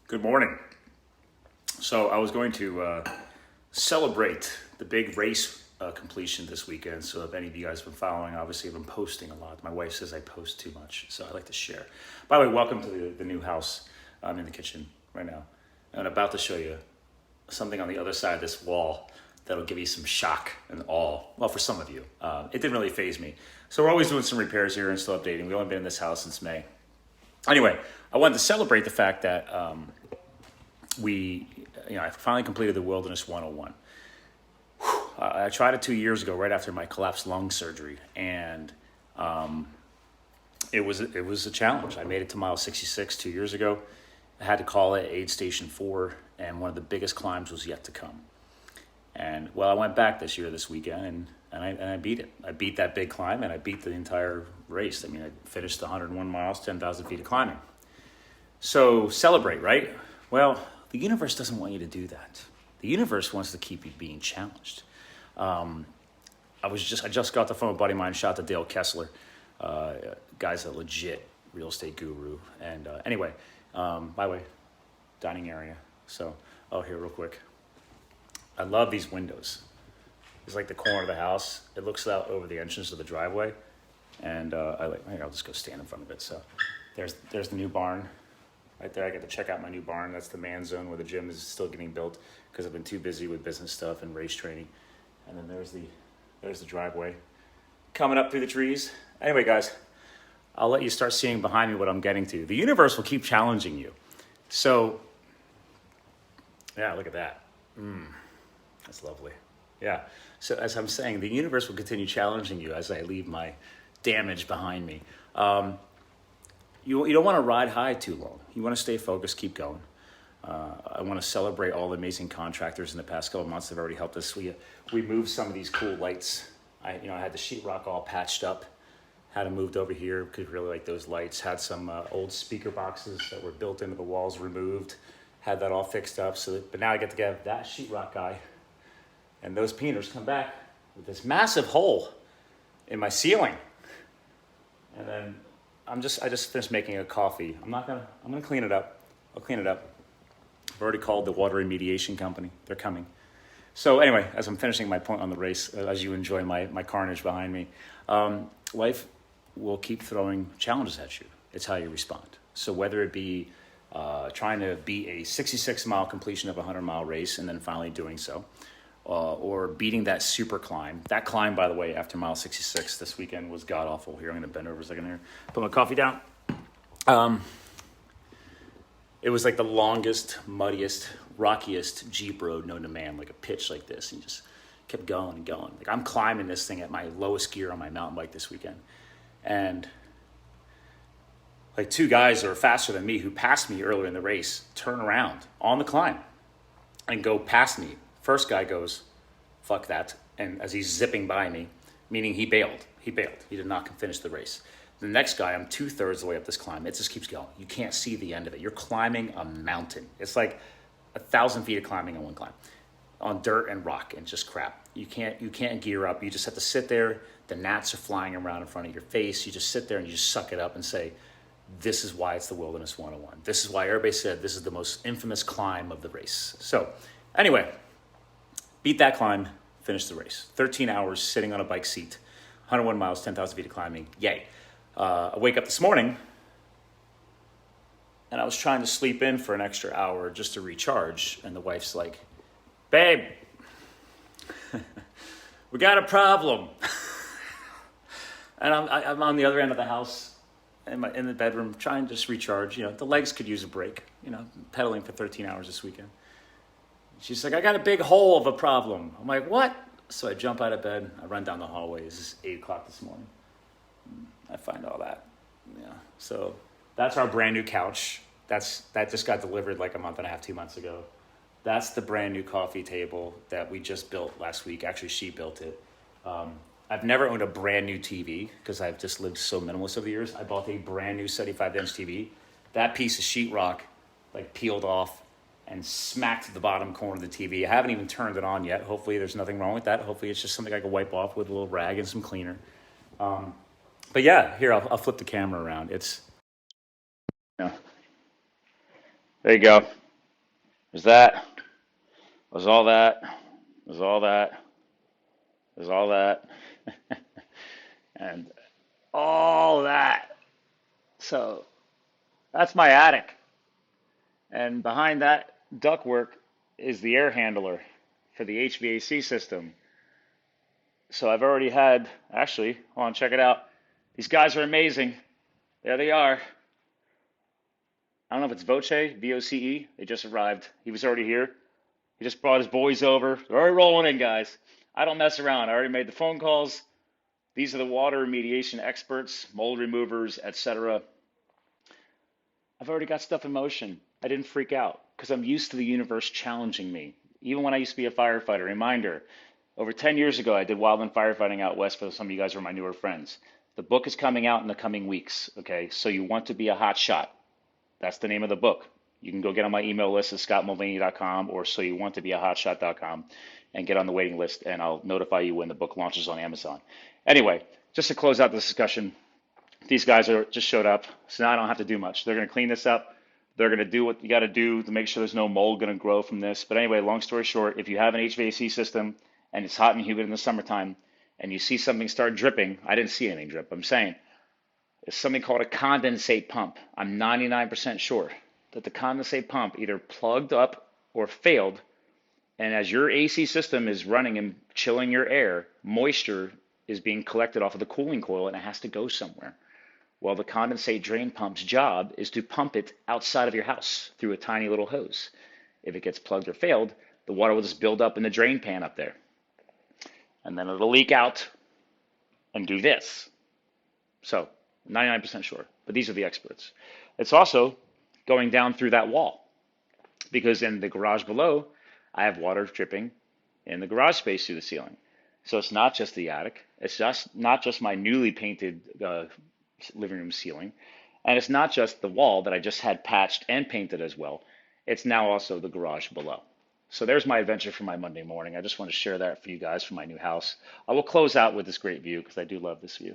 Good morning. So I was going to celebrate the big race completion this weekend. So if any of you guys have been following, obviously I've been posting a lot. My wife says I post too much, so I like to share. By the way, welcome to the new house. I'm in the kitchen right now. And I'm about to show you something on the other side of this wall that'll give you some shock and awe. Well, for some of you. It didn't really faze me. So we're always doing some repairs here and still updating. We've only been in this house since May. Anyway, I wanted to celebrate the fact that I finally completed the Wilderness 101. I tried it 2 years ago, right after my collapsed lung surgery, and it was a challenge. I made it to mile 66 2 years ago. I had to call it aid station 4, and one of the biggest climbs was yet to come. And well, I went back this weekend, and I beat it. I beat that big climb, and I beat the entire race. I mean, I finished 101 miles, 10,000 feet of climbing. So celebrate, right? Well, the universe doesn't want you to do that. The universe wants to keep you being challenged. I just got the phone with a buddy of mine, shout out to Dale Kessler. Guy's a legit real estate guru. And anyway, by the way, dining area. So, here real quick. I love these windows. It's like the corner of the house. It looks out over the entrance of the driveway. And I'll just go stand in front of it. So there's the new barn. Right there, I get to check out my new barn. That's the man zone where the gym is still getting built because I've been too busy with business stuff and race training. And then there's the driveway coming up through the trees. Anyway, guys, I'll let you start seeing behind me what I'm getting to. The universe will keep challenging you. So, yeah, look at that. That's lovely. Yeah. So as I'm saying, the universe will continue challenging you as I leave my damage behind me. You don't want to ride high too long. You want to stay focused, keep going. I want to celebrate all the amazing contractors in the past couple of months that have already helped us. We moved some of these cool lights. I had the sheetrock all patched up, had them moved over here because really like those lights. Had some old speaker boxes that were built into the walls removed. Had that all fixed up. But now I get to get that sheetrock guy and those painters come back with this massive hole in my ceiling. And then I just finished making a coffee. I'm gonna clean it up. I'll clean it up. I've already called the water remediation company. They're coming. So anyway, as I'm finishing my point on the race, as you enjoy my carnage behind me, life will keep throwing challenges at you. It's how you respond. So whether it be trying to beat a 66-mile completion of a 100-mile race and then finally doing so, or beating that super climb. That climb, by the way, after mile 66 this weekend was god-awful. Here, I'm going to bend over a second here. Put my coffee down. It was like the longest, muddiest, rockiest Jeep road known to man, like a pitch like this. And just kept going and going. Like I'm climbing this thing at my lowest gear on my mountain bike this weekend. And like two guys that are faster than me who passed me earlier in the race turn around on the climb and go past me. First guy goes, fuck that. And as he's zipping by me, meaning he bailed. He did not finish the race. The next guy, I'm 2/3 of the way up this climb. It just keeps going. You can't see the end of it. You're climbing a mountain. It's like 1,000 feet of climbing in one climb on dirt and rock and just crap. You can't gear up. You just have to sit there. The gnats are flying around in front of your face. You just sit there and you just suck it up and say, this is why it's the Wilderness 101. This is why everybody said this is the most infamous climb of the race. So anyway, beat that climb, finish the race. 13 hours sitting on a bike seat, 101 miles, 10,000 feet of climbing. Yay. I wake up this morning and I was trying to sleep in for an extra hour just to recharge. And the wife's like, babe, we got a problem. And I'm on the other end of the house in the bedroom trying to just recharge. The legs could use a break, pedaling for 13 hours this weekend. She's like, I got a big hole of a problem. I'm like, what? So I jump out of bed. I run down the hallway. It's 8 o'clock this morning. I find all that. Yeah. So that's our brand new couch. That just got delivered like a month and a half, 2 months ago. That's the brand new coffee table that we just built last week. Actually, she built it. I've never owned a brand new TV because I've just lived so minimalist over the years. I bought a brand new 75-inch TV. That piece of sheetrock peeled off and smacked the bottom corner of the TV. I haven't even turned it on yet. Hopefully there's nothing wrong with that. Hopefully it's just something I can wipe off with a little rag and some cleaner. But yeah, here, I'll flip the camera around. It's, There you go. There's that. There's all that. There's all that. There's all that. And all that. So that's my attic. And behind that ductwork is the air handler for the HVAC system. So I've already had, actually, hold on, check it out. These guys are amazing. There they are. I don't know if it's VOCE, VOCE. They just arrived. He was already here. He just brought his boys over. They're already rolling in, guys. I don't mess around. I already made the phone calls. These are the water remediation experts, mold removers, etc. I've already got stuff in motion. I didn't freak out because I'm used to the universe challenging me. Even when I used to be a firefighter, reminder, over 10 years ago, I did wildland firefighting out west for some of you guys who are my newer friends. The book is coming out in the coming weeks, okay? So you want to be a hot shot. That's the name of the book. You can go get on my email list at scottmulvaney.com or soyouwanttobeahotshot.com and get on the waiting list, and I'll notify you when the book launches on Amazon. Anyway, just to close out this discussion, these guys are just showed up, so now I don't have to do much. They're going to clean this up. They're going to do what you got to do to make sure there's no mold going to grow from this. But anyway, long story short, if you have an HVAC system and it's hot and humid in the summertime and you see something start dripping, I didn't see anything drip. I'm saying it's something called a condensate pump. I'm 99% sure that the condensate pump either plugged up or failed. And as your AC system is running and chilling your air, moisture is being collected off of the cooling coil and it has to go somewhere. Well, the condensate drain pump's job is to pump it outside of your house through a tiny little hose. If it gets plugged or failed, the water will just build up in the drain pan up there. And then it'll leak out and do this. So 99% sure, but these are the experts. It's also going down through that wall because in the garage below, I have water dripping in the garage space through the ceiling. So it's not just the attic. It's just not just my newly painted living room ceiling. And it's not just the wall that I just had patched and painted as well. It's now also the garage below. So there's my adventure for my Monday morning. I just want to share that for you guys from my new house. I will close out with this great view because I do love this view.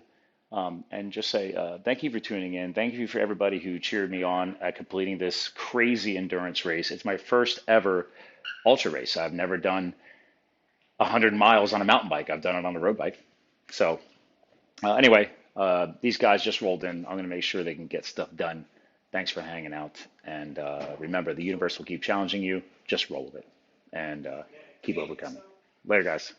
And just say thank you for tuning in. Thank you for everybody who cheered me on at completing this crazy endurance race. It's my first ever ultra race. I've never done 100 miles on a mountain bike. I've done it on a road bike. So anyway, these guys just rolled in. I'm going to make sure they can get stuff done. Thanks for hanging out. And remember, the universe will keep challenging you. Just roll with it and keep overcoming. Later, guys.